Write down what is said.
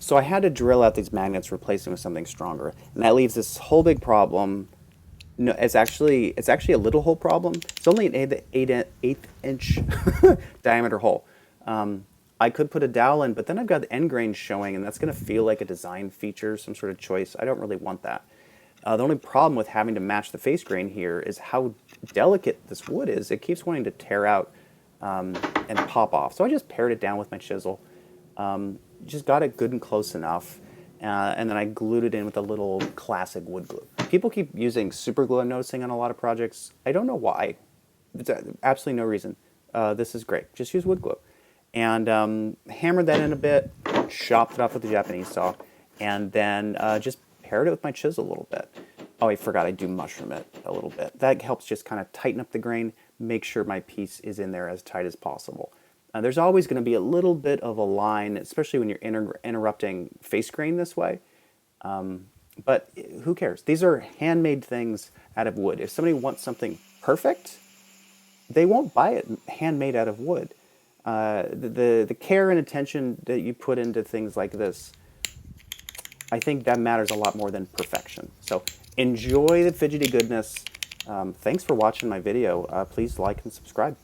So I had to drill out these magnets, replace them with something stronger, and that leaves this whole big problem. No, it's actually a little hole problem. It's only an eighth inch diameter hole. I could put a dowel in, but then I've got the end grain showing, and that's going to feel like a design feature, some sort of choice. I don't really want that. The only problem with having to match the face grain here is how delicate this wood is. It keeps wanting to tear out and pop off. So I just pared it down with my chisel. Just got it good and close enough, and then I glued it in with a little classic wood glue. People keep using super glue, I'm noticing, on a lot of projects. I don't know why. There's absolutely no reason. This is great. Just use wood glue. And hammered that in a bit, chopped it off with the Japanese saw, and then just pared it with my chisel a little bit. Oh, I forgot I do mushroom it a little bit. That helps just kind of tighten up the grain, make sure my piece is in there as tight as possible. There's always going to be a little bit of a line, especially when you're interrupting face grain this way. But who cares? These are handmade things out of wood. If somebody wants something perfect, they won't buy it handmade out of wood. The care and attention that you put into things like this, I think that matters a lot more than perfection. So enjoy the fidgety goodness. Thanks for watching my video. Please like and subscribe.